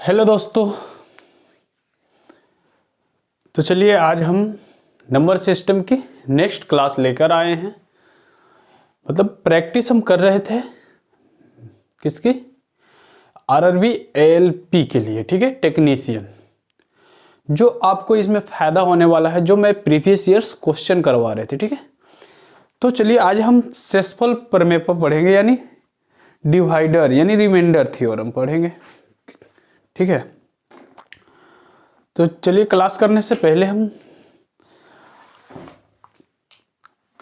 Hello दोस्तों। तो चलिए आज हम नंबर सिस्टम की नेक्स्ट क्लास लेकर आए हैं। मतलब प्रैक्टिस हम कर रहे थे किसकी, आरआरबी एएलपी के लिए, ठीक है, टेक्नीशियन। जो आपको इसमें फ़ायदा होने वाला है, जो मैं प्रीवियस ईयर्स क्वेश्चन करवा रहे थे, ठीक है। तो चलिए आज हम सेसफल प्रमेय पर पढ़ेंगे, यानी डिवाइडर यानी रिमाइंडर थ्योरम पढ़ेंगे, ठीक है। तो चलिए क्लास करने से पहले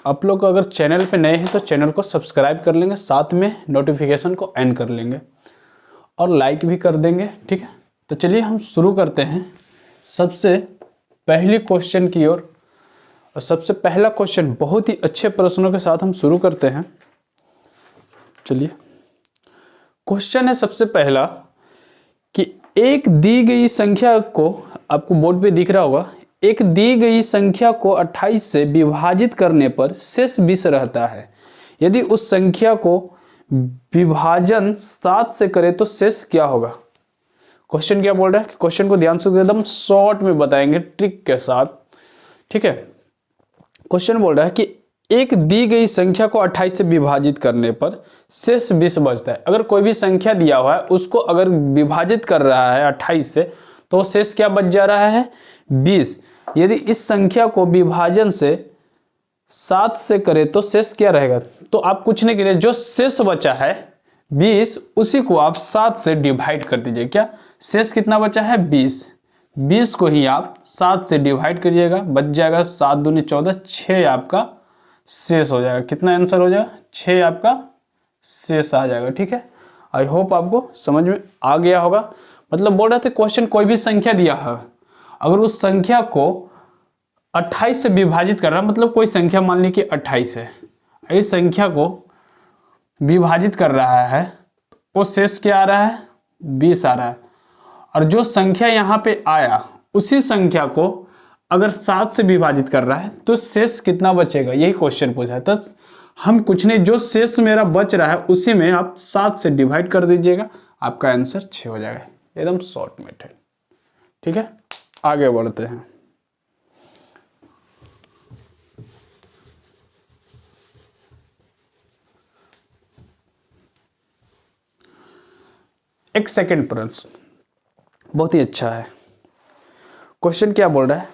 आप लोग अगर चैनल पे नए हैं तो चैनल को सब्सक्राइब कर लेंगे, साथ में नोटिफिकेशन को ऑन कर लेंगे और लाइक भी कर देंगे, ठीक है। तो चलिए हम शुरू करते हैं सबसे पहले क्वेश्चन की ओर। और सबसे पहला क्वेश्चन बहुत ही अच्छे प्रश्नों के साथ हम शुरू करते हैं। चलिए क्वेश्चन है सबसे पहला कि एक दी गई संख्या को, आपको बोर्ड पे दिख रहा होगा, एक दी गई संख्या को 28 से विभाजित करने पर शेष 20 रहता है। यदि उस संख्या को विभाजन 7 से करे तो शेष क्या होगा। क्वेश्चन क्या बोल रहा है, क्वेश्चन को ध्यान से एकदम शॉर्ट में बताएंगे ट्रिक के साथ, ठीक है। क्वेश्चन बोल रहा है कि एक दी गई संख्या को 28 से विभाजित करने पर शेष 20 बचता है। अगर कोई भी संख्या दिया हुआ है उसको अगर विभाजित कर रहा है 28 से तो शेष क्या बच जा रहा है, 20। यदि इस संख्या को विभाजन से 7 से करें तो शेष क्या रहेगा। तो आप कुछ नहीं करिए, जो शेष बचा है 20 उसी को आप 7 से डिवाइड कर दीजिए। क्या शेष कितना बचा है, 20 को ही आप 7 से डिवाइड करिएगा, बच जाएगा 7 दूनी 14, 6 आपका शेष हो जाएगा। कितना आंसर हो जाएगा, 6 आपका शेष आ जाएगा, ठीक है। आई होप आपको समझ में आ गया होगा। मतलब बोल रहे थे क्वेश्चन कोई भी संख्या दिया है, अगर उस संख्या को 28 से विभाजित कर रहा है, मतलब कोई संख्या मान ली कि 28 है, इस संख्या को विभाजित कर रहा है वो शेष क्या आ रहा है, 20 आ रहा है। और जो संख्या यहाँ पे आया उसी संख्या को अगर 7 से विभाजित कर रहा है तो शेष कितना बचेगा, यही क्वेश्चन पूछा है। तो हम कुछ नहीं, जो शेष मेरा बच रहा है उसी में आप 7 से डिवाइड कर दीजिएगा, आपका आंसर 6 हो जाएगा। एकदम शॉर्ट मेथड, ठीक है। आगे बढ़ते हैं। एक सेकंड प्रश्न बहुत ही अच्छा है। क्वेश्चन क्या बोल रहा है,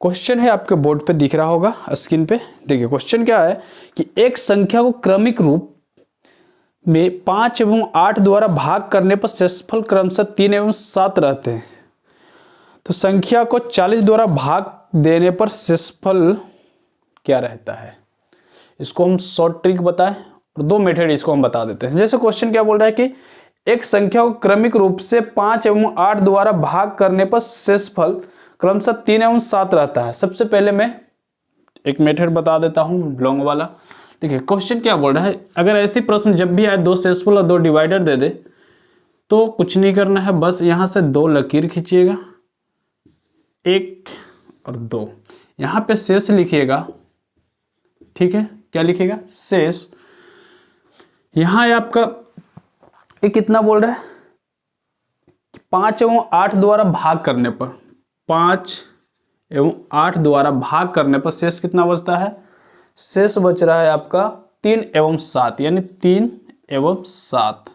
क्वेश्चन है आपके बोर्ड पे दिख रहा होगा स्क्रीन पे, देखिए क्वेश्चन क्या है कि एक संख्या को क्रमिक रूप में 5 एवं 8 द्वारा भाग करने पर शेषफल क्रमशः 3 एवं 7 रहते हैं। तो संख्या को 40 द्वारा भाग देने पर शेषफल क्या रहता है। इसको हम शॉर्ट ट्रिक बताएं और 2 मेथड इसको हम बता देते हैं। जैसे क्वेश्चन क्या बोल रहा है कि एक संख्या को क्रमिक रूप से 5 एवं 8 द्वारा भाग करने पर शेषफल क्रमशः 3 एवं 7 रहता है। सबसे पहले मैं एक मेथड बता देता हूं लॉन्ग वाला। देखिए क्वेश्चन क्या बोल रहा है, अगर ऐसी प्रश्न जब भी आए 2 शेषफल और 2 डिवाइडर दे दे तो कुछ नहीं करना है, बस यहां से 2 लकीर खींचिएगा, 1 और 2, यहां पे शेष लिखिएगा, ठीक है। क्या लिखिएगा, शेष। यहां आपका ये कितना बोल रहा है, 5 एवं 8 द्वारा भाग करने पर, 5 एवं 8 द्वारा भाग करने पर शेष कितना बचता है, शेष बच रहा है आपका 3 एवं 7, यानी 3 एवं 7,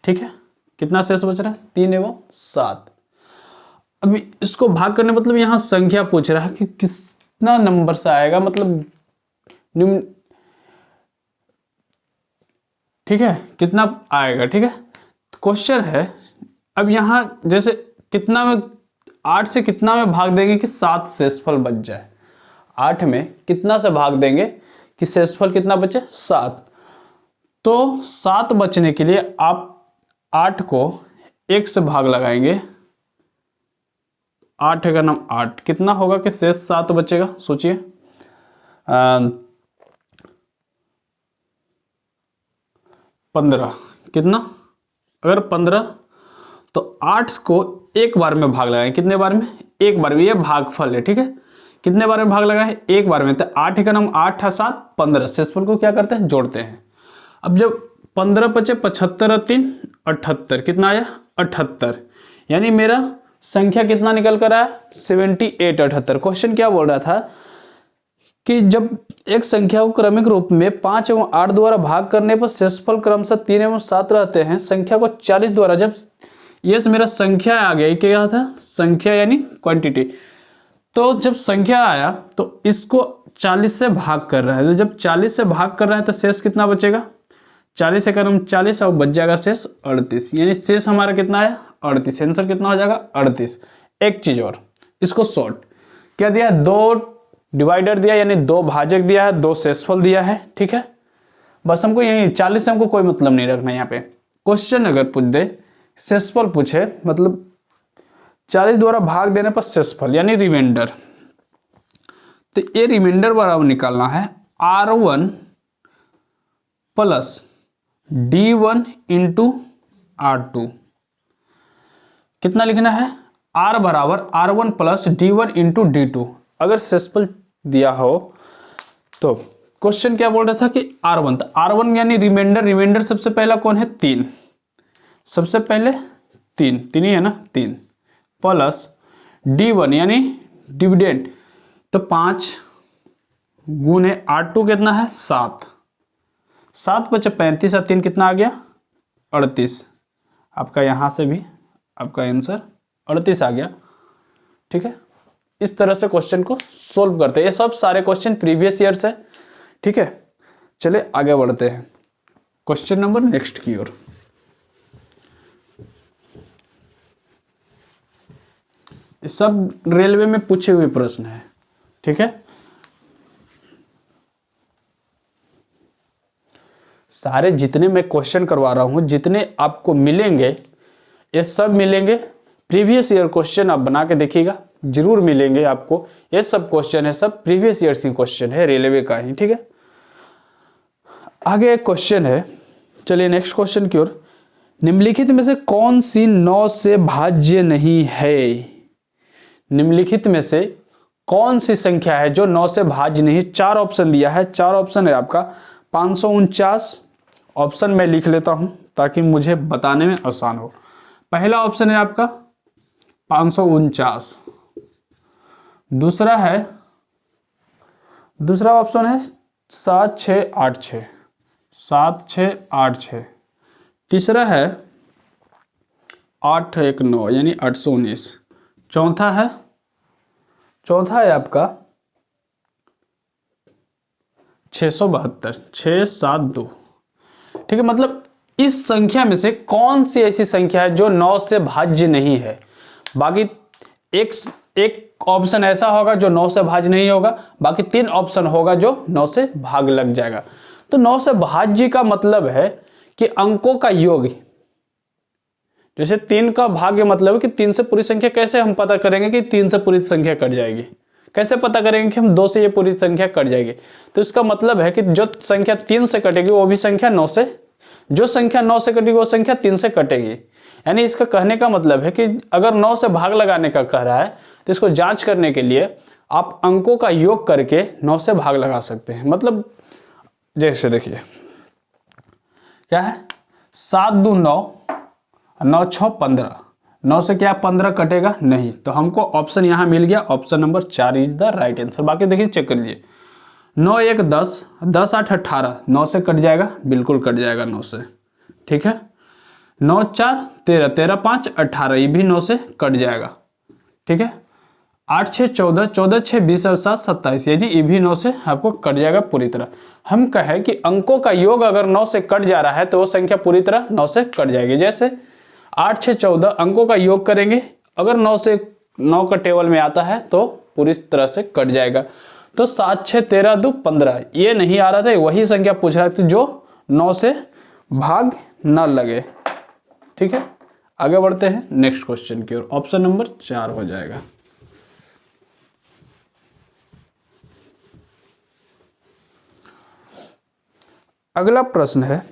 ठीक है। कितना शेष बच रहा है, 3 एवं 7। अभी इसको भाग करने मतलब यहाँ संख्या पूछ रहा है कि कितना नंबर से आएगा, मतलब निम्न, ठीक है, कितना आएगा, ठीक है। क्वेश्चन है अब यहाँ जैसे कितना में 8 से कितना में भाग देंगे कि 7 शेषफल बच जाए, 8 में कितना से भाग देंगे कि शेषफल कितना बचे, 7। तो 7 बचने के लिए आप 8 को 1 से भाग लगाएंगे, 8 का नाम 8, कितना होगा कि शेष 7 बचेगा, सोचिए। 15, कितना, अगर 15 तो 8 को एक बार में भाग लगाएं, कितने बार में, एक बार में, ये भागफल है, ठीक है। कितने बार में भाग लगाएं, एक बार में। तो 8 का नाम 8 है 7, 15, शेषफल को क्या करते हैं, जोड़ते हैं। अब जब 15 बचे 75 और 3 78, कितना आया 78, यानी मेरा संख्या कितना निकल कर आया 78 78। क्वेश्चन क्या बोल रहा था कि जब एक संख्या को क्रमिक रूप में 5 एवं 8 द्वारा भाग करने पर शेषफल क्रमशः 3 एवं 7 रहते हैं, संख्या को 40 द्वारा, जब ये मेरा संख्या आ गया, क्या था संख्या यानी क्वांटिटी, तो जब संख्या आया तो इसको 40 से भाग कर रहा है, तो जब 40 से भाग कर रहा है तो शेष कितना बचेगा 40 से कर हम 40 और बच जाएगा शेष 38, यानी शेष हमारा कितना है 38। आंसर कितना हो जाएगा 38। एक चीज और, इसको शॉर्ट क्या दिया, 2 डिवाइडर दिया यानी 2 भाजक दिया है, 2 शेषफल दिया है, ठीक है। बस हमको यही 40 से हमको कोई मतलब नहीं रखना। यहाँ पे क्वेश्चन अगर पूछ दे शेषफल पूछे, मतलब 40 द्वारा भाग देने पर शेषफल यानी रिमाइंडर, तो ये रिमाइंडर बराबर निकालना है R1 plus D1 into R2। कितना लिखना है, R बराबर R1 plus D1 into D2। अगर शेषफल दिया हो तो क्वेश्चन क्या बोल रहा था कि R1, तो R1 यानी रिमाइंडर, रिमाइंडर सबसे पहला कौन है 3, सबसे पहले 3 ही है ना 3, प्लस D1 यानी डिविडेंड, तो 5 गुने R2 कितना है 7, 7 बचे 35 और 3 कितना आ गया 38। आपका यहाँ से भी आपका आंसर 38 आ गया, ठीक है। इस तरह से क्वेश्चन को सोल्व करते हैं। ये सब सारे क्वेश्चन प्रीवियस ईयर से, ठीक है। चले आगे बढ़ते हैं क्वेश्चन नंबर नेक्स्ट की ओर। सब रेलवे में पूछे हुए प्रश्न है, ठीक है। सारे जितने मैं क्वेश्चन करवा रहा हूं, जितने आपको मिलेंगे ये सब मिलेंगे प्रीवियस ईयर क्वेश्चन। आप बना के देखिएगा, जरूर मिलेंगे आपको। ये सब क्वेश्चन है, सब प्रीवियस ईयर से क्वेश्चन है, रेलवे का ही, ठीक है। आगे एक क्वेश्चन है, चलिए नेक्स्ट क्वेश्चन की ओर। निम्नलिखित में से कौन सी 9 से भाज्य नहीं है, निम्नलिखित में से कौन सी संख्या है जो 9 से भाज्य नहीं। 4 ऑप्शन दिया है, 4 ऑप्शन है आपका 549। ऑप्शन मैं लिख लेता हूं ताकि मुझे बताने में आसान हो। पहला ऑप्शन है आपका 549, दूसरा ऑप्शन है 7686, 7686, तीसरा है 819 यानी 819, चौथा है आपका 672, 672, ठीक है। मतलब इस संख्या में से कौन सी ऐसी संख्या है जो 9 से भाज्य नहीं है। बाकी एक ऑप्शन ऐसा होगा जो 9 से भाज्य नहीं होगा, बाकी 3 ऑप्शन होगा जो 9 से भाग लग जाएगा। तो 9 से भाज्य का मतलब है कि अंकों का योग, जैसे 3 का भाग्य मतलब है कि 3 से पूरी संख्या। कैसे हम पता करेंगे कि 3 से पूरी संख्या कट जाएगी, कैसे पता करेंगे कि हम 2 से ये पूरी संख्या कट जाएगी। तो इसका मतलब है कि जो संख्या 3 से कटेगी वो भी संख्या 9 से, जो संख्या 9 से कटेगी वो संख्या 3 से कटेगी। यानी इसका कहने का मतलब है कि अगर 9 से भाग लगाने का कह रहा है तो इसको जांच करने के लिए आप अंकों का योग करके 9 से भाग लगा सकते हैं। मतलब जैसे देखिए क्या है, 7 दूं 9, 9 6 15, 9 से क्या 15 कटेगा नहीं, तो हमको ऑप्शन यहां मिल गया, option number 4 is the right answer. बाकी देखिए चेक कर लीजिए, 9 1 10, 10 8 18, 9 से कट जाएगा, बिल्कुल कट जाएगा 9 से, ठीक है। 9 4 13, 13 5 18, ये भी 9 से कट जाएगा, ठीक है। 8 6 14, 14 6 20 और 7 27, यानी ये भी 9 से आपको कट जाएगा पूरी तरह। हम कहें कि अंकों का योग अगर 9 से कट जा रहा है तो वो संख्या पूरी तरह 9 से कट जाएगी। जैसे 8 6 14 अंकों का योग करेंगे, अगर 9 से 9 का टेबल में आता है तो पूरी तरह से कट जाएगा। तो 7 6 13 2 15 ये नहीं आ रहा था, वही संख्या पूछ रहा था जो 9 से भाग न लगे, ठीक है। आगे बढ़ते हैं नेक्स्ट क्वेश्चन की ओर, ऑप्शन नंबर 4 हो जाएगा। अगला प्रश्न है,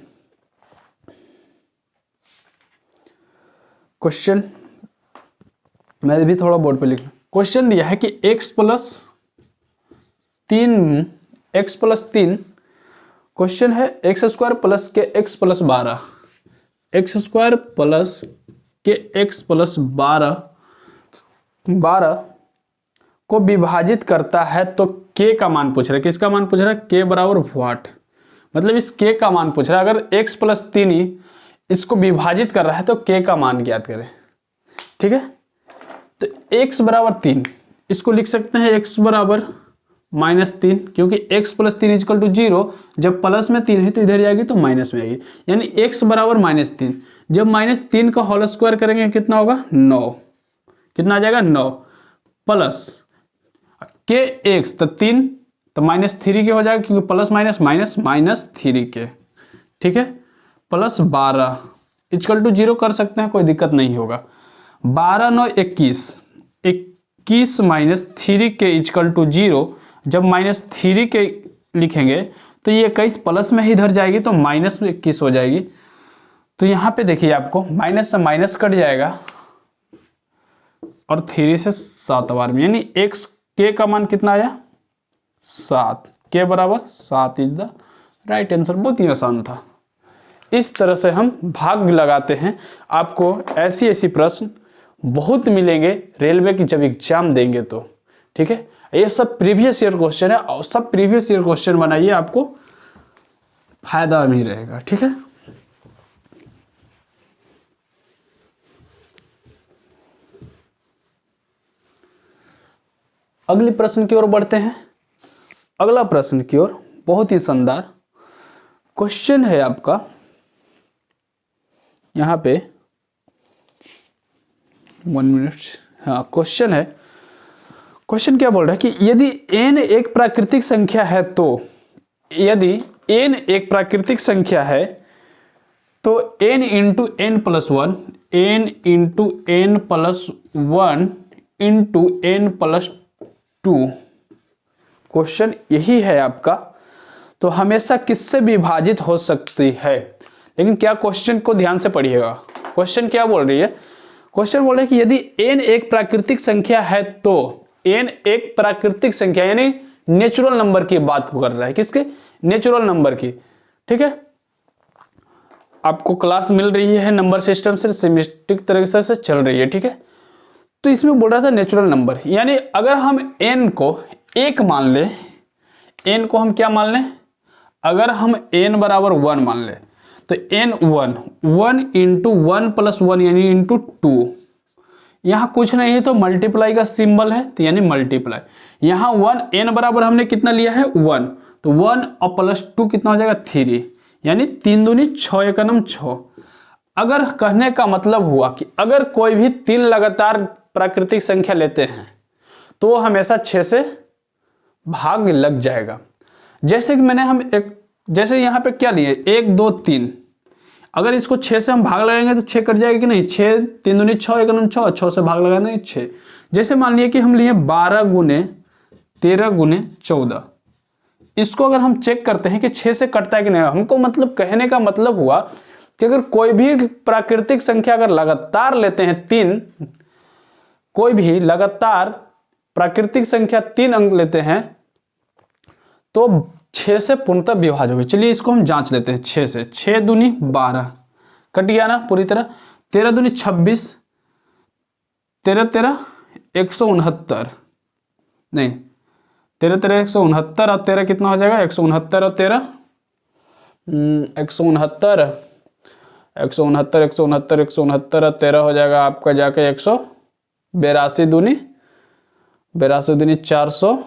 क्वेश्चन मैं भी थोड़ा बोर्ड पे लिखना। क्वेश्चन दिया है कि x प्लस 3, क्वेश्चन है x² प्लस के x प्लस 12, x² प्लस कि x प्लस 12 को विभाजित करता है, तो k का मान पूछ रहा है। किसका मान पूछ रहा है? k बराबर व्हाट, मतलब इस k का मान पूछ रहा है। अगर x प्लस 3 ही इसको विभाजित कर रहा है तो k का मान ज्ञात करें। ठीक है, तो x बराबर 3 इसको लिख सकते हैं x बराबर -3, क्योंकि x प्लस 3 इजकल टू 0, जब प्लस में 3 है तो इधर जाएगी तो माइनस में आएगी, यानी x बराबर -3। जब -3 का होल स्क्वायर करेंगे कितना होगा? 9। कितना आ जाएगा? 9 प्लस के x तो 3 तो -3 के हो जाएगा, क्योंकि प्लस माइनस माइनस -3 के। ठीक है, प्लस 12 इजकल टू 0 कर सकते हैं, कोई दिक्कत नहीं होगा। 12 9 21, 21 -3 के इजकल टू 0। जब -3 के लिखेंगे तो ये 21 प्लस में ही इधर जाएगी तो -21 हो जाएगी। तो यहाँ पे देखिए आपको माइनस से माइनस कट जाएगा और 3 से 7 बार में, यानी x के का मान कितना आया? 7। के बराबर 7 इज द राइट आंसर। बहुत ही आसान था। इस तरह से हम भाग लगाते हैं। आपको ऐसी ऐसी प्रश्न बहुत मिलेंगे रेलवे की जब एग्जाम देंगे तो। ठीक है, ये सब प्रीवियस ईयर क्वेश्चन है और सब प्रीवियस ईयर क्वेश्चन बनाइए, आपको फायदा भी रहेगा। ठीक है, अगली प्रश्न की ओर बढ़ते हैं। अगला प्रश्न की ओर बहुत ही शानदार क्वेश्चन है आपका। यहां पे 1 मिनट, हाँ क्वेश्चन है। क्वेश्चन क्या बोल रहा है कि यदि n एक प्राकृतिक संख्या है तो, यदि n एक प्राकृतिक संख्या है तो n into n plus 1, n into n plus 1 into n plus 2। Question यही है आपका। तो हमेशा किससे विभाजित हो सकती है? लेकिन क्या क्वेश्चन को ध्यान से पढ़िएगा। क्वेश्चन क्या बोल रही है? क्वेश्चन बोल रहा है कि यदि n एक प्राकृतिक संख्या है तो, n एक प्राकृतिक संख्या यानी नेचुरल नंबर की बात कर रहा है। किसके? नेचुरल नंबर की। ठीक है, आपको क्लास मिल रही है नंबर सिस्टम से, सिस्टमिक तरीके से चल रही है। ठीक है, तो इसमें बोल रहा था नेचुरल नंबर, यानी अगर हम n को 1 मान ले, n को हम क्या मान लें? अगर हम n बराबर 1 मान ले तो n 1 इंटू 1 प्लस 1 यानी इंटू 2। यहाँ कुछ नहीं है तो मल्टीप्लाई का सिंबल है, तो यानी मल्टीप्लाई। यहाँ 1 n बराबर हमने कितना लिया है? 1, तो 1 और प्लस 2 कितना हो जाएगा? 3, यानी 3 दूनी 6 एकम 6। अगर कहने का मतलब हुआ कि अगर कोई भी 3 लगातार प्राकृतिक संख्या लेते हैं तो वो हमेशा 6 से भाग लग जाएगा। जैसे कि जैसे यहाँ पे क्या लिए 1 2 3, अगर इसको 6 से हम भाग लगाएंगे तो 6 कट जाएगा कि नहीं? 6 3 दूनी 6 एकम 6, 6 से भाग लगाएंगे 6। जैसे मान लिया कि हम लिए 12 गुने 13 गुने 14, इसको अगर हम चेक करते हैं कि 6 से कटता है कि नहीं, हमको मतलब कहने का मतलब हुआ कि अगर कोई भी प्राकृतिक संख्या अगर लगातार लेते हैं 3, कोई भी लगातार प्राकृतिक संख्या 3 अंक लेते हैं तो 6 से पूर्णतः विभाज्य होगी। चलिए इसको हम जांच लेते हैं 6 से। 6 दूनी 12 कट गया ना पूरी तरह। 13 दूनी 26, 13 13 169, नहीं 13 13 169 और 13 कितना हो जाएगा? 169 और 13 169 169 169 169 और 13 हो जाएगा आपका जाके 182 दूनी 400।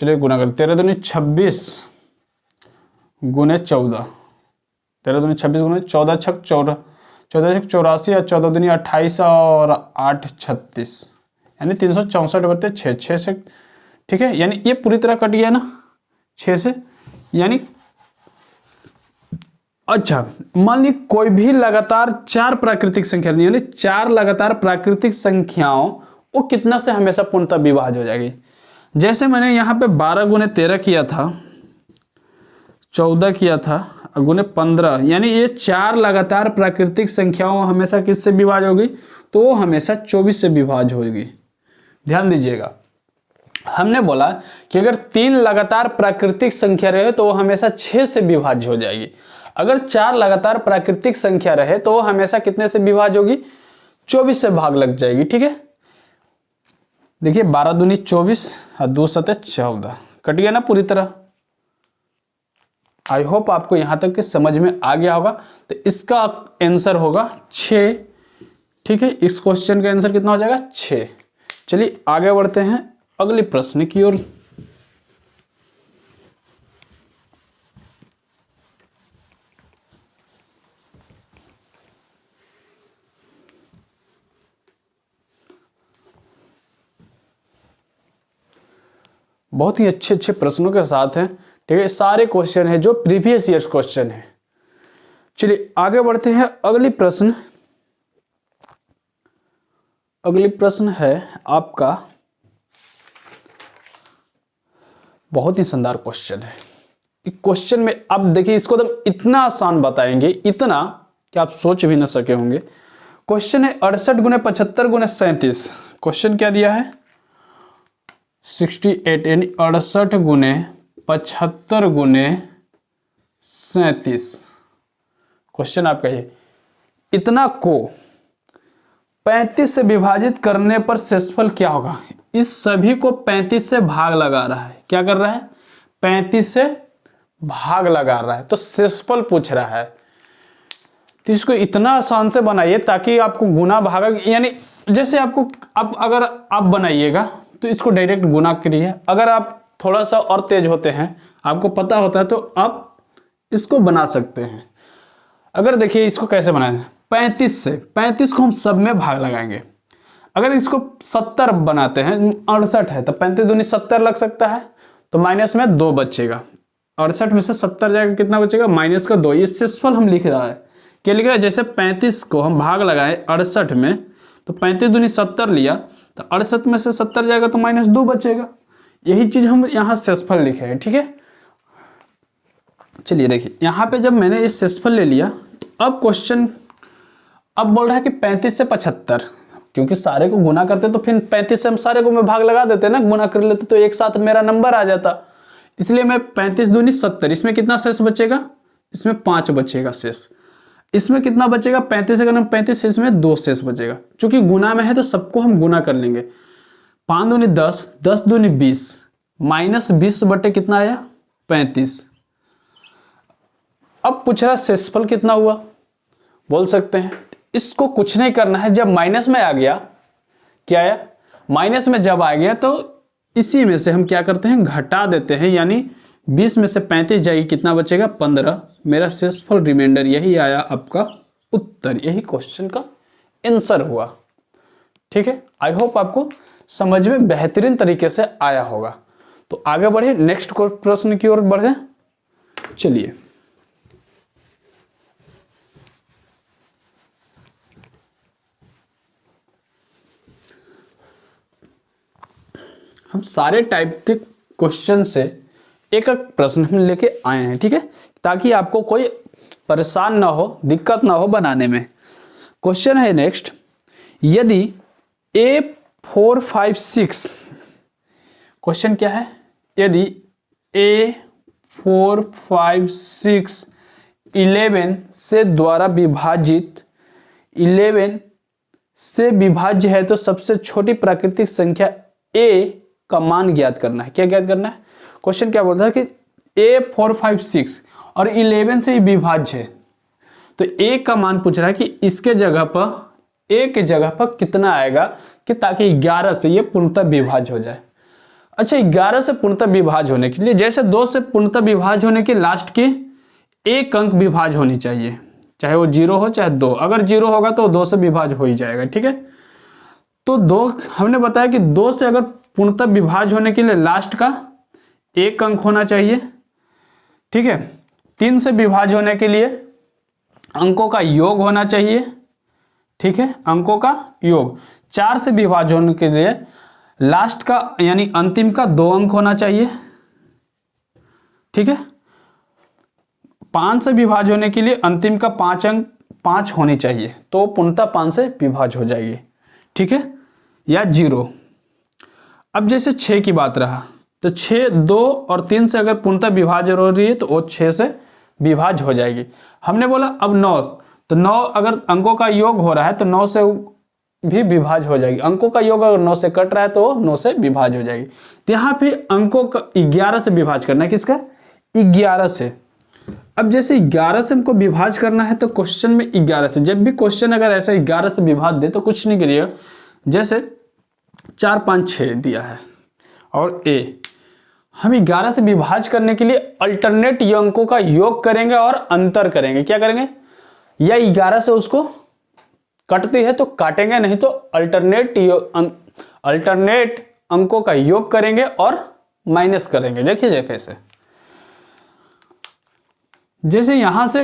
चलिए गुना कर 13 दूनी 26 गुने 14, 13 दूनी 26 गुने 14 छक 14, 14 छक 84 और 14 दूनी 28 और 8 36, यानी 364 बटे 6 से। ठीक है, यानी ये पूरी तरह कट गया ना 6 से। यानी अच्छा मान ली कोई भी लगातार 4 प्राकृतिक संख्या, यानी 4 लगातार प्राकृतिक संख्याओं वो कितना से हमेशा पूर्णतः विभाज्य हो जाएगी। जैसे मैंने यहाँ पे 12 गुने 13 किया था, 14 किया था और गुने 15, यानी ये 4 लगातार प्राकृतिक संख्याओं हमेशा किससे विभाज्य होगी? तो वो हमेशा 24 से विभाज्य होगी। ध्यान दीजिएगा, हमने बोला कि अगर 3 लगातार प्राकृतिक संख्या रहे तो वो हमेशा 6 से विभाज्य हो जाएगी। अगर 4 लगातार प्राकृतिक संख्या रहे तो वो हमेशा कितने से विभाज्य होगी, 24 से भाग लग जाएगी। ठीक है, देखिए 12 दूनी 24 और 2 सते 14, कट गया ना पूरी तरह। आई होप आपको यहां तक के समझ में आ गया होगा। तो इसका आंसर होगा 6। ठीक है, इस क्वेश्चन का आंसर कितना हो जाएगा, 6। चलिए आगे बढ़ते हैं अगले प्रश्न की ओर। बहुत ही अच्छे अच्छे प्रश्नों के साथ हैं। ठीक है, सारे क्वेश्चन है जो प्रीवियस ईयर्स क्वेश्चन है। चलिए आगे बढ़ते हैं अगली प्रश्न। अगली प्रश्न है आपका, बहुत ही शानदार क्वेश्चन है। क्वेश्चन में आप देखिए, इसको तो इतना आसान बताएंगे, इतना कि आप सोच भी ना सके होंगे। क्वेश्चन है 68 गुने 75 गुने 37। क्वेश्चन क्या दिया है, 68 यानी 68 गुने 75 गुने 37। क्वेश्चन आपका ये, इतना को 35 से विभाजित करने पर शेषफल क्या होगा। इस सभी को 35 से भाग लगा रहा है। क्या कर रहा है, 35 से भाग लगा रहा है, तो शेषफल पूछ रहा है। तो इसको इतना आसान से बनाइए ताकि आपको गुना भाग, यानी जैसे आपको अगर आप बनाइएगा तो इसको डायरेक्ट गुना करिए। अगर आप थोड़ा सा और तेज होते हैं, आपको पता होता है, तो आप इसको बना सकते हैं। अगर देखिए इसको कैसे बनाएं, 35 से 35 को हम सब में भाग लगाएंगे। अगर इसको 70 बनाते हैं, 68 है तो 35 दूनी 70 लग सकता है, तो माइनस में 2 बचेगा। 68 में से 70 जाएगा, कितना बचेगा, माइनस का 2। ये शेषफल हम लिख रहा है। क्या लिख रहा है, जैसे 35 को हम भाग लगाए 68 में, तो 35 दूनी 70 लिया, तो 68 में से 70 जाएगा तो माइनस 2 बचेगा। यही चीज हम यहाँ शेषफल लिखे हैं। ठीक है, चलिए देखिए यहाँ पे जब मैंने इस शेषफल ले लिया, तो अब क्वेश्चन अब बोल रहा है कि 35 से 75, क्योंकि सारे को गुना करते तो फिर 35 से हम सारे को में भाग लगा देते ना, गुना कर लेते तो एक साथ मेरा नंबर आ जाता। इसलिए मैं 35 दूनी 70, इसमें कितना शेष बचेगा, इसमें 5 बचेगा शेष। इसमें कितना बचेगा, 35 से 35, इसमें 2 शेष बचेगा। चूंकि गुना में है तो सबको हम गुना कर लेंगे। 5 दूनी 10, 10 दूनी 20, माइनस 20 बटे कितना आया, 35। अब पूछ रहा शेषफल कितना हुआ, बोल सकते हैं इसको कुछ नहीं करना है। जब माइनस में आ गया, क्या आया, माइनस में जब आ गया तो इसी में से हम क्या करते हैं, घटा देते हैं। यानी 20 में से 35 जाएगी, कितना बचेगा, 15। मेरा शेषफल रिमाइंडर यही आया आपका उत्तर। यही क्वेश्चन का आंसर हुआ। ठीक है, आई होप आपको समझ में बेहतरीन तरीके से आया होगा। तो आगे बढ़े, नेक्स्ट प्रश्न की ओर बढ़े। चलिए हम सारे टाइप के क्वेश्चन से एक एक प्रश्न हम लेके आए हैं। ठीक है, ताकि आपको कोई परेशान ना हो, दिक्कत ना हो बनाने में। क्वेश्चन है नेक्स्ट, यदि A456, क्वेश्चन क्या है, यदि A456 11 से द्वारा विभाजित 11 से विभाज्य है तो सबसे छोटी प्राकृतिक संख्या A का मान ज्ञात करना है। क्या ज्ञात करना है, क्वेश्चन क्या बोलता है कि A456 और 11 से विभाज्य है, तो A का मान पूछ रहा है कि इसके जगह पर, A के जगह पर कितना आएगा, कि ताकि 11 से ये पूर्णतः विभाज्य हो जाए। अच्छा, 11 से पूर्णतः विभाज्य होने के लिए, जैसे 2 से पूर्णतः विभाज्य होने के लास्ट की एक अंक विभाज्य होनी चाहिए, चाहे वो 0 हो चाहे 2। अगर 0 होगा तो 2 से विभाज्य हो ही जाएगा। ठीक है, तो 2 हमने बताया कि 2 से अगर पूर्णतः विभाज्य होने के लिए लास्ट का एक अंक होना चाहिए। ठीक है, 3 से विभाज्य होने के लिए अंकों का योग होना चाहिए। ठीक है, अंकों का योग। 4 से विभाज्य होने के लिए लास्ट का यानी अंतिम का 2 अंक होना चाहिए। ठीक है, 5 से विभाज्य होने के लिए अंतिम का 5 अंक 5 होनी चाहिए, तो पूर्णतः 5 से विभाज्य हो जाएगी। ठीक है, या 0। अब जैसे 6 की बात रहा, तो 6, 2 और 3 से अगर पूर्णतः विभाज्य हो रही है तो वो 6 से विभाज्य हो जाएगी। हमने बोला अब 9, तो 9 अगर अंकों का योग हो रहा है तो 9 से भी विभाज्य हो जाएगी। अंकों का योग अगर 9 से कट रहा है तो 9 से विभाज्य हो जाएगी। तो यहाँ पे अंकों का 11 से विभाज्य करना है, किसका? 11 से। अब जैसे 11 से हमको विभाज्य करना है तो क्वेश्चन में 11 से, जब भी क्वेश्चन अगर ऐसा 11 से विभाज्य दे तो कुछ नहीं करिएगा, जैसे 4 5 6 दिया है और a, हम 11 से विभाज्य करने के लिए अल्टरनेट अंकों का योग करेंगे और अंतर करेंगे। क्या करेंगे? या 11 से उसको कटती है तो काटेंगे, नहीं तो अल्टरनेट अंकों का योग करेंगे और माइनस करेंगे। देखिए कैसे, जैसे यहां से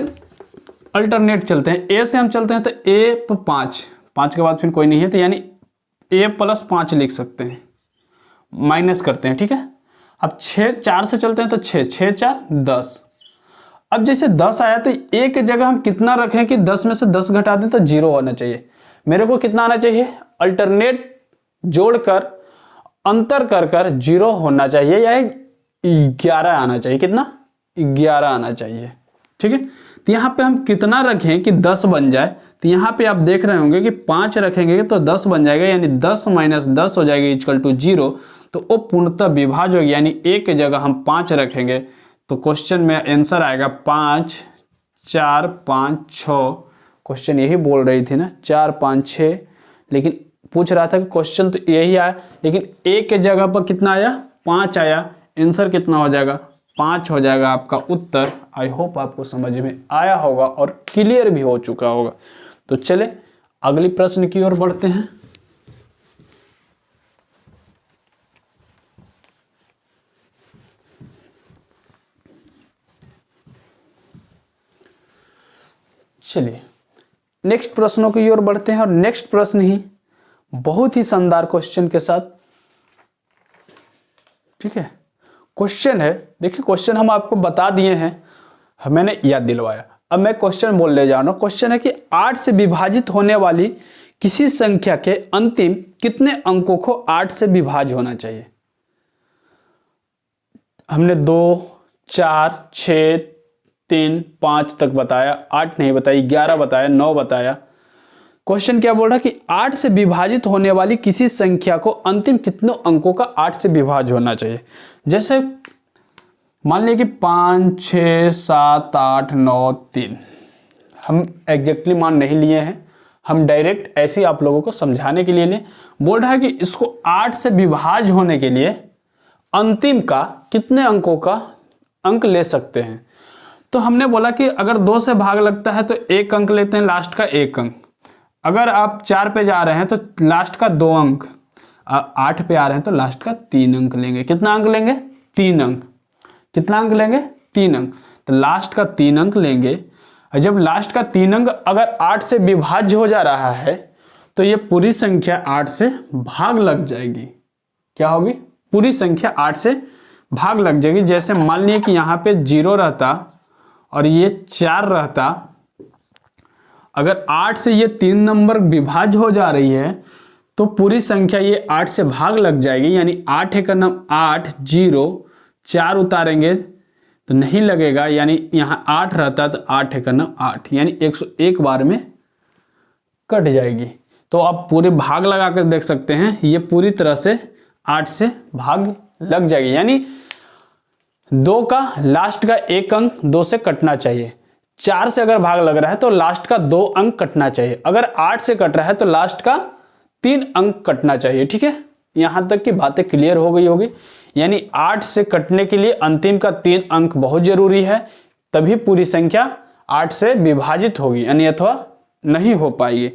अल्टरनेट चलते हैं, a से हम चलते हैं तो a 5 के बाद फिर कोई नहीं है, तो यानी a + 5 लिख सकते हैं, माइनस करते हैं। ठीक है, अब 4 से चलते हैं तो 6 4 10। अब जैसे 10 आया तो a की जगह हम कितना रखें कि 10 में से 10 घटा दें तो 0 आना चाहिए। मेरे को कितना आना चाहिए? अल्टरनेट जोड़कर अंतर कर 0 होना चाहिए, या 11 आना चाहिए। कितना? 11 आना चाहिए। ठीक है, तो यहाँ पे हम कितना रखें कि 10 बन जाए? तो यहाँ पे आप देख रहे होंगे कि 5 रखेंगे तो 10 बन जाएगा, यानी 10 - 10 हो जाएगा = 0। तो वो पूर्णतः विभाज्य होगी, यानी a की जगह हम 5 रखेंगे तो क्वेश्चन में आंसर आएगा 5 4 5 6। क्वेश्चन यही बोल रही थी ना, 4 5 6, लेकिन पूछ रहा था कि क्वेश्चन तो यही आया, लेकिन a के जगह पर कितना आया? 5 आया। आंसर कितना हो जाएगा? 5 हो जाएगा आपका उत्तर। आई होप आपको समझ में आया होगा और क्लियर भी हो चुका होगा। तो चले अगली प्रश्न की ओर बढ़ते हैं। चलिए नेक्स्ट प्रश्नों की ओर बढ़ते हैं, और नेक्स्ट प्रश्न ही बहुत ही शानदार क्वेश्चन के साथ। ठीक है, क्वेश्चन है, देखिए क्वेश्चन हम आपको बता दिए हैं, मैंने याद दिलवाया। अब मैं क्वेश्चन बोल ले जा रहा हूं। क्वेश्चन है कि 8 से विभाजित होने वाली किसी संख्या के अंतिम कितने अंकों को 8 से विभाज्य होना चाहिए? हमने 2 4 6 3 5 तक बताया, 8 नहीं बताई, 11 बताया, 9 बताया। क्वेश्चन क्या बोल रहा है कि 8 से विभाजित होने वाली किसी संख्या को अंतिम कितने अंकों का 8 से विभाज्य होना चाहिए? जैसे मान लिया कि 5 6 7 8 9 3, हम एग्जैक्टली मान नहीं लिए हैं, हम डायरेक्ट ऐसे ही आप लोगों को समझाने के लिए लिए। बोल रहा है कि इसको 8 से विभाज्य होने के लिए अंतिम का कितने अंकों का अंक ले सकते हैं? तो हमने बोला कि अगर 2 से भाग लगता है तो 1 अंक लेते हैं, लास्ट का 1 अंक। अगर आप 4 पे जा रहे हैं तो लास्ट का 2 अंक, 8 पे आ रहे हैं तो लास्ट का 3 अंक लेंगे। कितना अंक लेंगे? 3 अंक। कितना अंक लेंगे? 3 अंक। तो लास्ट का 3 अंक लेंगे। जब लास्ट का 3 अंक अगर 8 से विभाज्य हो जा रहा है तो ये पूरी संख्या 8 से भाग लग जाएगी। क्या होगी? पूरी संख्या 8 से भाग लग जाएगी। जैसे मान लिए कि यहाँ पे 0 रहता और ये 4 रहता, अगर 8 से ये 3 नंबर विभाज्य हो जा रही है तो पूरी संख्या ये 8 से भाग लग जाएगी, यानी 8 है का नाम 8, 0 4 उतारेंगे तो नहीं लगेगा, यानी यहाँ 8 रहता तो 8 है का नाम 8, यानी 101 बार में कट जाएगी। तो आप पूरे भाग लगा कर देख सकते हैं, ये पूरी तरह से 8 से भाग लग जाएगी, यानी 2 का लास्ट का 1 अंक 2 से कटना चाहिए। 4 से अगर भाग लग रहा है तो लास्ट का 2 अंक कटना चाहिए। अगर 8 से कट रहा है तो लास्ट का 3 अंक कटना चाहिए। ठीक है, यहां तक की बातें क्लियर हो गई होगी। यानी 8 से कटने के लिए अंतिम का 3 अंक बहुत जरूरी है, तभी पूरी संख्या 8 से विभाजित होगी, अन्यथा नहीं हो पाएगी।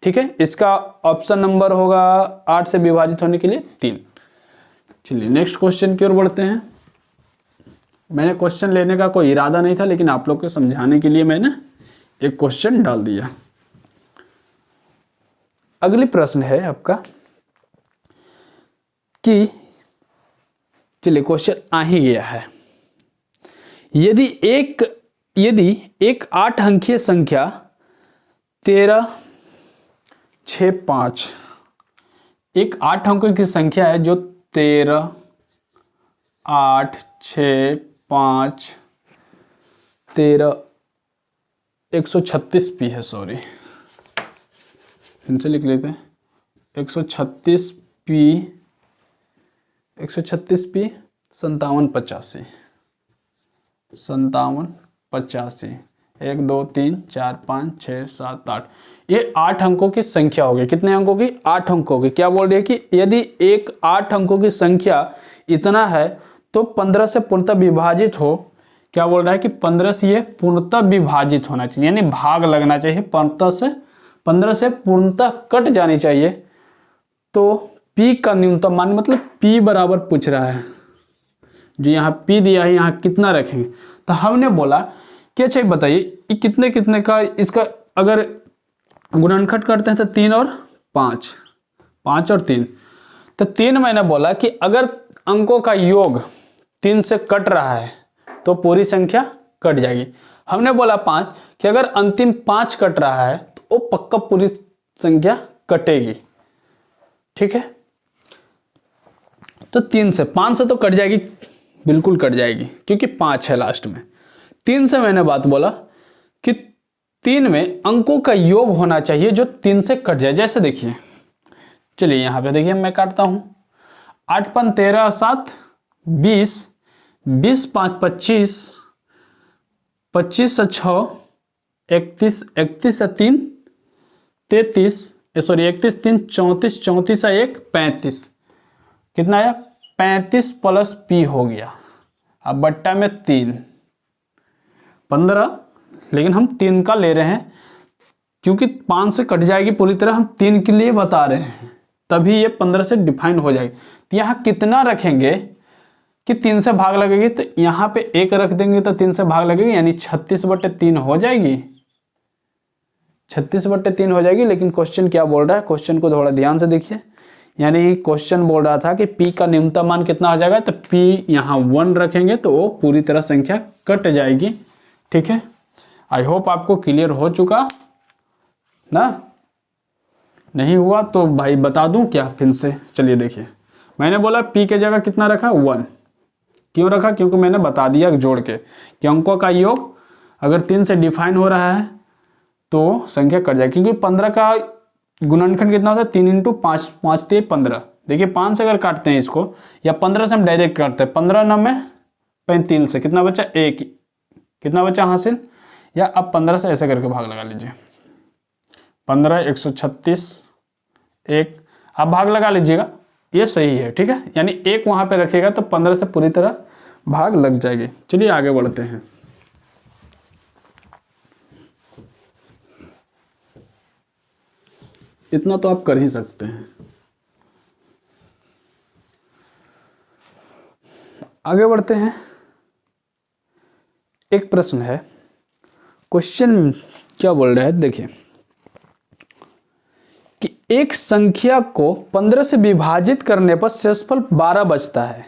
ठीक है, इसका ऑप्शन नंबर होगा 8 से विभाजित होने के लिए 3। चलिए नेक्स्ट क्वेश्चन की ओर बढ़ते हैं। मैंने क्वेश्चन लेने का कोई इरादा नहीं था, लेकिन आप लोग को समझाने के लिए मैंने एक क्वेश्चन डाल दिया। अगली प्रश्न है आपका कि चलिए क्वेश्चन आ ही गया है। यदि एक 8 अंकीय संख्या 13 6 5, एक 8 अंकों की संख्या है जो 13 8 6 5 13 136 पी है, सॉरी इनसे लिख लेते हैं 136 पी 136 पी 5785 5785 1 2 3 4 5 6 7 8 ये 8 अंकों की संख्या होगी। कितने अंकों की? 8 अंकों की। क्या बोल रही है कि यदि एक 8 अंकों की संख्या इतना है तो 15 से पूर्णतः विभाजित हो। क्या बोल रहा है कि 15 से ये पूर्णतः विभाजित होना चाहिए, यानी भाग लगना चाहिए। 15 से पूर्णतः कट जानी चाहिए। तो P का न्यूनतम मान, मतलब P बराबर पूछ रहा है, जो यहाँ P दिया है यहाँ कितना रखेंगे। तो हमने बोला कि अच्छा बताइए ये कितने कितने का, इसका अगर गुणनखंड करते हैं तो 3 और 5, 5 और 3। तो 3 मैंने बोला कि अगर अंकों का योग 3 से कट रहा है तो पूरी संख्या कट जाएगी। हमने बोला 5 कि अगर अंतिम 5 कट रहा है तो वो पक्का पूरी संख्या कटेगी। ठीक है, तो 3 से 5 से तो कट जाएगी, बिल्कुल कट जाएगी क्योंकि 5 है लास्ट में। 3 से मैंने बात बोला कि 3 में अंकों का योग होना चाहिए जो 3 से कट जाए। जैसे देखिए, चलिए यहाँ पे देखिए मैं काटता हूँ। 8 5 13 7 20, 20 5 25, 25 से 6 31, 31 से 3 33, सॉरी 31 3 34, 34 से 1 35। कितना आया? 35 प्लस P हो गया। अब बट्टा में 3 15, लेकिन हम 3 का ले रहे हैं क्योंकि 5 से कट जाएगी पूरी तरह, हम 3 के लिए बता रहे हैं, तभी ये 15 से डिफाइन हो जाएगी। तो यहाँ कितना रखेंगे कि 3 से भाग लगेगी, तो यहाँ पे 1 रख देंगे तो 3 से भाग लगेगी, यानी 36/3 हो जाएगी। 36/3 हो जाएगी। लेकिन क्वेश्चन क्या बोल रहा है, क्वेश्चन को थोड़ा ध्यान से देखिए। यानी क्वेश्चन बोल रहा था कि P का न्यूनतम मान कितना हो जाएगा, तो P यहाँ 1 रखेंगे तो वो पूरी तरह संख्या कट जाएगी। ठीक है, आई होप आपको क्लियर हो चुका ना। नहीं हुआ तो भाई बता दूं क्या फिर से। चलिए देखिए, मैंने बोला P के जगह कितना रखा? 1। क्यों रखा? क्योंकि मैंने बता दिया जोड़ के कि अंकों का योग अगर 3 से डिफाइन हो रहा है तो संख्या कट जाएगी। क्योंकि 15 का गुणनखंड कितना होता है? 3 × 5, 5 3 15। देखिए 5 से अगर काटते हैं इसको, या 15 से हम डायरेक्ट काटते हैं, 15 9 में 35 से कितना बचा? 1। कितना बचा हासिल? या अब 15 से ऐसे करके भाग लगा लीजिए। 15 136 1, आप भाग लगा लीजिएगा, ये सही है। ठीक है, यानी 1 वहां पे रखिएगा तो 15 से पूरी तरह भाग लग जाएगी। चलिए आगे बढ़ते हैं। इतना तो आप कर ही सकते हैं। आगे बढ़ते हैं। एक प्रश्न है, क्वेश्चन क्या बोल रहा है, देखिए कि एक संख्या को 15 से विभाजित करने पर शेषफल 12 बचता है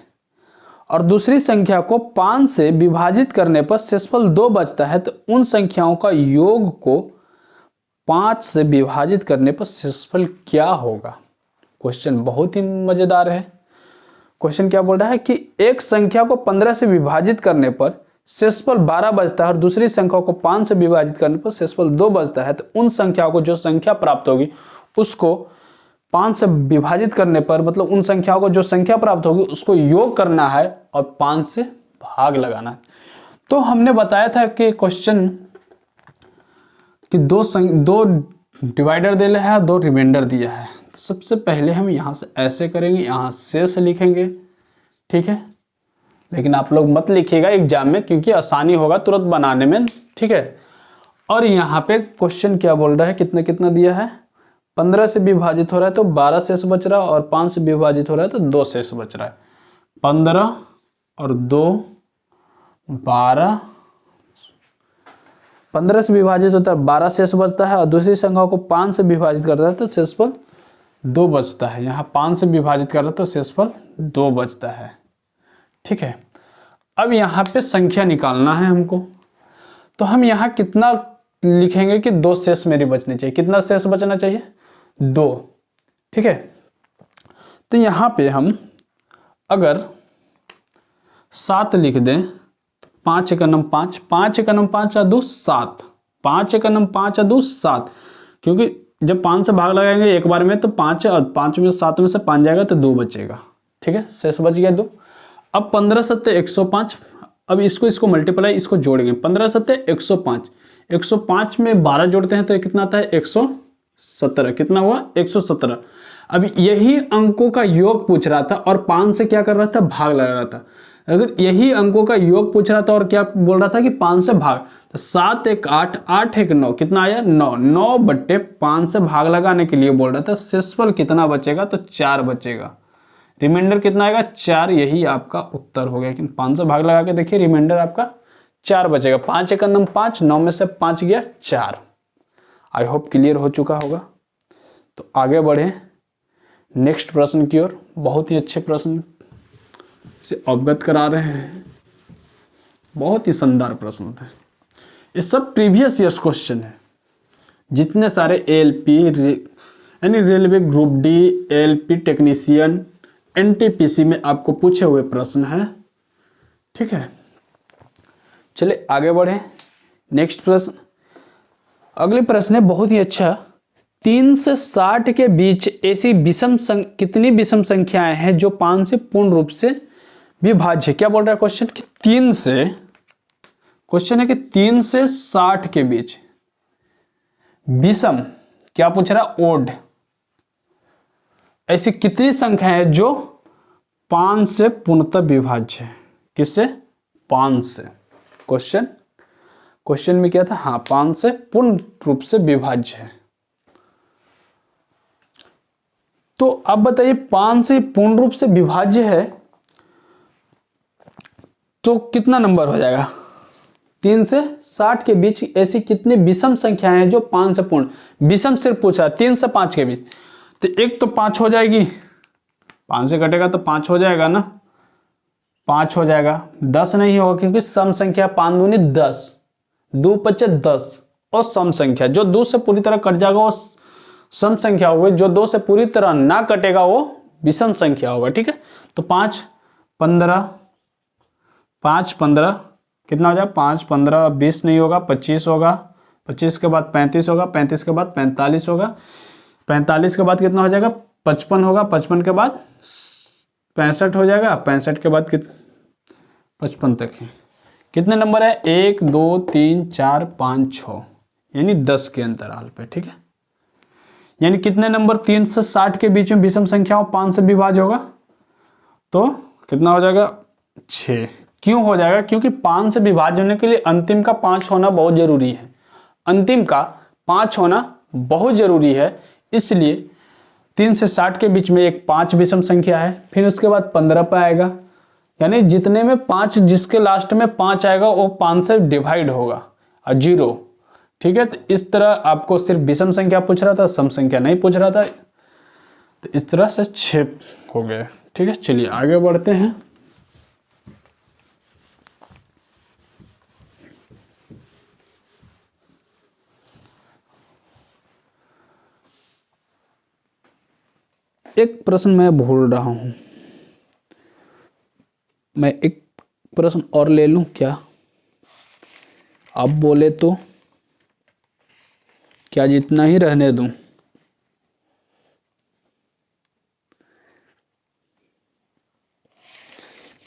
और दूसरी संख्या को 5 से विभाजित करने पर शेषफल 2 बचता है, तो उन संख्याओं का योग को 5 से विभाजित करने पर शेषफल क्या होगा। क्वेश्चन बहुत ही मजेदार है। क्वेश्चन क्या बोल रहा है कि एक संख्या को 15 से विभाजित करने पर शेषफल 12 बचता है और दूसरी संख्या को 5 से विभाजित करने पर शेषफल 2 बचता है, तो उन संख्याओं को जो संख्या प्राप्त होगी उसको 5 से विभाजित करने पर, मतलब उन संख्याओं को जो संख्या प्राप्त होगी उसको योग करना है और 5 से भाग लगाना है। तो हमने बताया था कि क्वेश्चन कि दो डिवाइडर दे रहा है, 2 रिमाइंडर दिया है। तो सबसे पहले हम यहाँ से ऐसे करेंगे, यहाँ शेष लिखेंगे। ठीक है, लेकिन आप लोग मत लिखिएगा एग्जाम में क्योंकि आसानी होगा तुरंत बनाने में। ठीक है, और यहाँ पे क्वेश्चन क्या बोल रहा है, कितना कितना दिया है, 15 से विभाजित हो रहा है तो 12 शेष बच रहा है और 5 से विभाजित हो रहा है तो 2 शेष बच रहा है। 15 और 2 12, 15 से विभाजित होता है 12 शेष बचता है और दूसरी संख्या को 5 से विभाजित करता है तो शेषफल 2 बचता है। यहाँ 5 से विभाजित कर रहा है तो शेषफल 2 बचता है। ठीक है, अब यहाँ पे संख्या निकालना है हमको, तो हम यहाँ कितना लिखेंगे कि 2 शेष मेरी बचने चाहिए। कितना शेष बचना चाहिए? 2। ठीक है, तो यहाँ पे हम अगर 7 लिख दें तो 5 एक नम 5, 5 एक नम 5 और 2 7, 5 एक नम 5 और 2 7, क्योंकि जब 5 से भाग लगाएंगे एक बार में तो 5 और 5 में 7 में से 5 जाएगा तो 2 बचेगा, ठीक है, शेष बच गया 2। अब 15 सत्ते 105, अब इसको मल्टीप्लाई इसको जोड़ेंगे, 15 सत्ते 105, 105 में 12 जोड़ते हैं तो कितना आता है 117, कितना हुआ 117। अब यही अंकों का योग पूछ रहा था और 5 से क्या कर रहा था, भाग लगा रहा था। अगर यही अंकों का योग पूछ रहा था और क्या बोल रहा था कि 5 से भाग, तो 7 एक 8, 8 एक 9, कितना आया 9, 9 बट्टे 5 से भाग लगाने के लिए बोल रहा था। शेषफल कितना बचेगा, तो 4 बचेगा, रिमाइंडर कितना आएगा 4, यही आपका उत्तर हो गया। लेकिन 5 से भाग लगा के देखिए रिमाइंडर आपका 4 बचेगा, 5 एक नम 5, 9 में से 5 गया 4। आई होप क्लियर हो चुका होगा। तो आगे बढ़े नेक्स्ट प्रश्न की ओर। बहुत ही अच्छे प्रश्न से अवगत करा रहे हैं, बहुत ही शानदार प्रश्न थे। ये सब प्रीवियस ईयर्स क्वेश्चन है, जितने सारे एलपी यानी railway group D, LP technician, NTPC में आपको पूछे हुए प्रश्न है, ठीक है। चलिए आगे बढ़े नेक्स्ट प्रश्न। अगले प्रश्न है बहुत ही अच्छा, 3 से 60 के बीच ऐसी कितनी विषम संख्याएं हैं जो 5 से पूर्ण रूप से विभाज्य है। क्या बोल रहा है क्वेश्चन कि 3 से, क्वेश्चन है कि 3 से 60 के बीच विषम, क्या पूछ रहा है ओड, ऐसी कितनी संख्या है जो 5 से पूर्णतः विभाज्य है। किससे, 5 से। क्वेश्चन में क्या था, हाँ 5 से पूर्ण रूप से विभाज्य है। तो अब बताइए 5 से पूर्ण रूप से विभाज्य है तो कितना नंबर हो जाएगा। 3 से 60 के बीच ऐसी कितनी विषम संख्याएं हैं जो 5 से पूर्ण, विषम सिर्फ पूछ रहा है 3 से 5 के बीच, तो एक तो 5 हो जाएगी, 5 से कटेगा तो 5 हो जाएगा ना, 5 हो जाएगा, 10 नहीं होगा क्योंकि सम संख्या 5 दूनी 10, 2 पच्चे 10, और सम संख्या जो 2 से पूरी तरह कट जाएगा वो सम संख्या होगी, जो 2 से पूरी तरह ना कटेगा वो विषम संख्या होगा, ठीक है। तो 5 15, 5 15 कितना हो जाएगा, 5 15 20 नहीं होगा, 25 होगा, 25 के बाद 35 होगा, 35 के बाद 45 होगा, 45 के बाद कितना हो जाएगा 55 होगा, 55 के बाद 65 हो जाएगा, 65 के बाद 55 तक है। कितने नंबर है, 1 2 3 4 5 6, यानी 10 के अंतराल पे, ठीक है। यानी कितने नंबर 3 से 60 के बीच में विषम संख्याओं 5 से विभाज्य होगा, तो कितना हो जाएगा 6। क्यों हो जाएगा, क्योंकि 5 से विभाज्य होने के लिए अंतिम का 5 होना बहुत जरूरी है, अंतिम का 5 होना बहुत जरूरी है। इसलिए 3 से 60 के बीच में एक 5 विषम संख्या है, फिर उसके बाद 15 पे आएगा, यानी जितने में 5, जिसके लास्ट में 5 आएगा वो 5 से डिवाइड होगा और 0, ठीक है। तो इस तरह आपको सिर्फ विषम संख्या पूछ रहा था, सम संख्या नहीं पूछ रहा था, तो इस तरह से 6 हो गए, ठीक है। चलिए आगे बढ़ते हैं। एक प्रश्न मैं भूल रहा हूं, मैं एक प्रश्न और ले लूं क्या, आप बोले तो क्या जितना ही रहने दूं।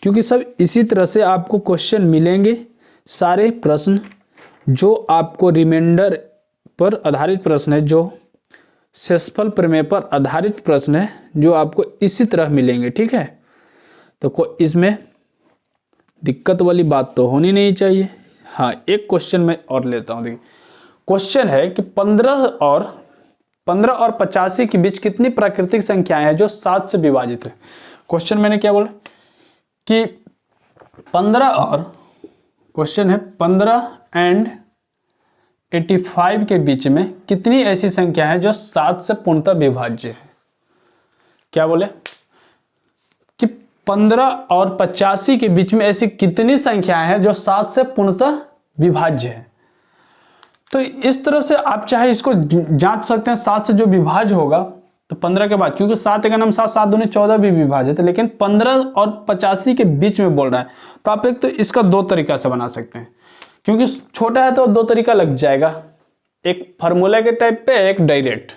क्योंकि सब इसी तरह से आपको क्वेश्चन मिलेंगे, सारे प्रश्न जो आपको रिमाइंडर पर आधारित प्रश्न है, जो शेषफल प्रमेय पर आधारित प्रश्न है, जो आपको इसी तरह मिलेंगे, ठीक है। तो कोई इसमें दिक्कत वाली बात तो होनी नहीं चाहिए। हाँ एक क्वेश्चन मैं और लेता हूं, देखिए क्वेश्चन है कि 15 और 85 के बीच कितनी प्राकृतिक संख्याएं हैं जो 7 से विभाजित है। क्वेश्चन मैंने क्या बोला कि 15 और, क्वेश्चन है 15 एंड 85 के बीच में कितनी ऐसी संख्या है जो 7 से पूर्णतः विभाज्य है। क्या बोले कि 15 और 85 के बीच में ऐसी कितनी संख्याएं हैं जो 7 से पूर्णतः विभाज्य है। तो इस तरह से आप चाहे इसको जांच सकते हैं, 7 से जो विभाज्य होगा तो 15 के बाद, क्योंकि 7 का नाम 7, 7 दूनी 14 भी विभाजित है, लेकिन 15 और 85 के बीच में बोल रहा है, तो आप एक तो इसका दो तरीका से बना सकते हैं, क्योंकि छोटा है तो दो तरीका लग जाएगा, एक फार्मूला के टाइप पे, एक डायरेक्ट।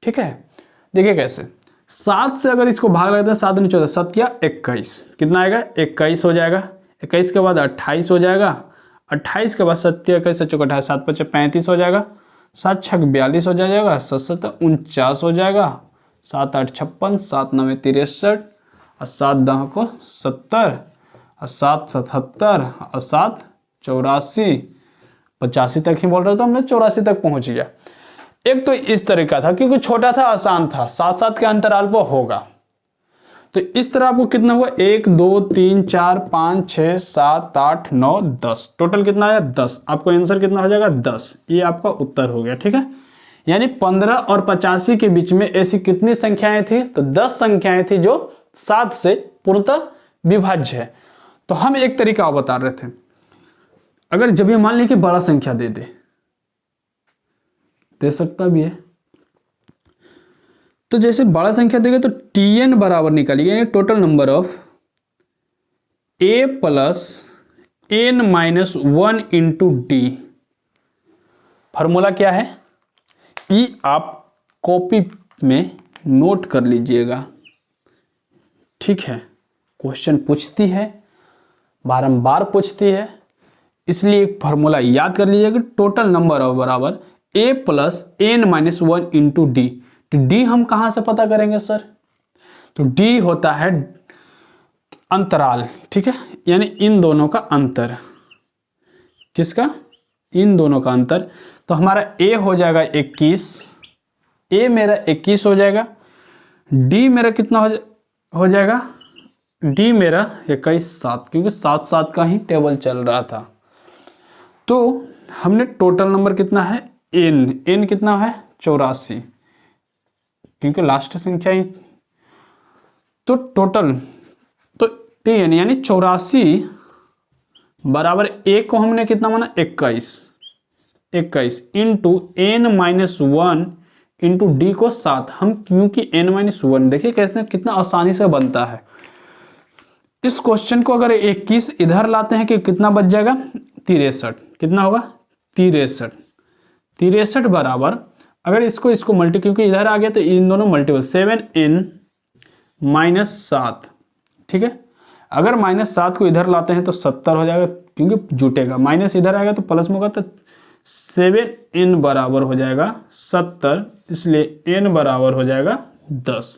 ठीक है, देखिए कैसे, 7 से अगर इसको भाग लगता है, 7 दूनी 14, 7 या 21, कितना आएगा 21 हो जाएगा। 21 के बाद 28 हो जाएगा, 28 के बाद 7 या 21 चौक 28, 7 5 35 हो जाएगा, 7 6 42 हो जाएगा, 7 7 49 हो जाएगा, 7 8 56, 7 9 63 और 7 10 को 70 और 7 77 और 7 84, 85 तक ही बोल रहे थे हमने, 84 तक पहुंच गया। एक तो इस तरीका था, क्योंकि छोटा था, आसान था, 7 7 के अंतराल पर होगा। तो इस तरह आपको कितना हुआ, 1 2 3 4 5 6 7 8 9 10, टोटल कितना आया 10। आपको आंसर कितना हो जाएगा 10, ये आपका उत्तर हो गया। ठीक है, यानी 15 और 85 के बीच में ऐसी कितनी संख्याएं थी, तो 10 संख्याएं थी जो 7 से पूर्णतः विभाज्य है। तो हम एक तरीका बता रहे थे, अगर जब ये मान ली कि बड़ा संख्या दे सकता भी है, तो जैसे बड़ा संख्या देगा तो Tn बराबर निकालिए, यानी total number of a plus n minus 1 into D. Formula क्या है, ये आप कॉपी में नोट कर लीजिएगा। ठीक है, क्वेश्चन पूछती है, बारंबार पूछती है, इसलिए एक फॉर्मूला याद कर लीजिएगा, टोटल नंबर ऑफ बराबर a plus n minus 1 into D. तो डी हम कहां से पता करेंगे सर, तो डी होता है अंतराल। ठीक है, यानी इन दोनों का अंतर, किसका, इन दोनों का अंतर। तो हमारा ए हो जाएगा 21, ए मेरा 21 हो जाएगा, डी मेरा कितना हो जाएगा, डी मेरा 21 7, क्योंकि 7 7 का ही टेबल चल रहा था। तो हमने टोटल नंबर कितना है, एन कितना है 84, क्योंकि लास्ट संख्या ही, तो टोटल तो टेन यानी 84 बराबर ए को हमने कितना माना 21 into N minus 1 into D को 7। हम क्योंकि एन माइनस 1 देखिए कैसे कितना आसानी से बनता है। इस क्वेश्चन को अगर 21 इधर लाते हैं कि कितना बच जाएगा 63, कितना होगा 63 बराबर, अगर इसको मल्टी, क्योंकि इधर आ गया तो इन दोनों मल्टीपल, 7n माइनस 7। ठीक है, अगर माइनस 7 को इधर लाते हैं तो 70 हो जाएगा, क्योंकि जुटेगा, माइनस इधर आएगा तो प्लस में होगा, तो 7n बराबर हो जाएगा 70, इसलिए n बराबर हो जाएगा 10।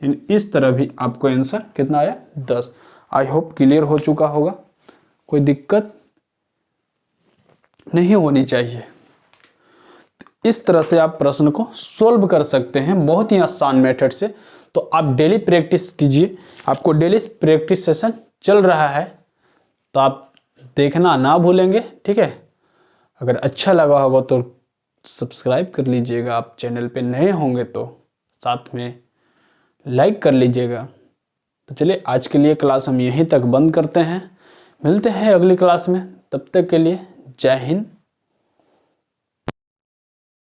यानी इस तरह भी आपको आंसर कितना आया 10। आई होप क्लियर हो चुका होगा, कोई दिक्कत नहीं होनी चाहिए। इस तरह से आप प्रश्न को सोल्व कर सकते हैं, बहुत ही आसान मेथड से। तो आप डेली प्रैक्टिस कीजिए, आपको डेली प्रैक्टिस सेशन चल रहा है, तो आप देखना ना भूलेंगे। ठीक है, अगर अच्छा लगा होगा तो सब्सक्राइब कर लीजिएगा, आप चैनल पे नए होंगे तो साथ में लाइक कर लीजिएगा। तो चलिए आज के लिए क्लास हम यहीं तक बंद करते हैं, मिलते हैं अगली क्लास में, तब तक के लिए जय हिंद,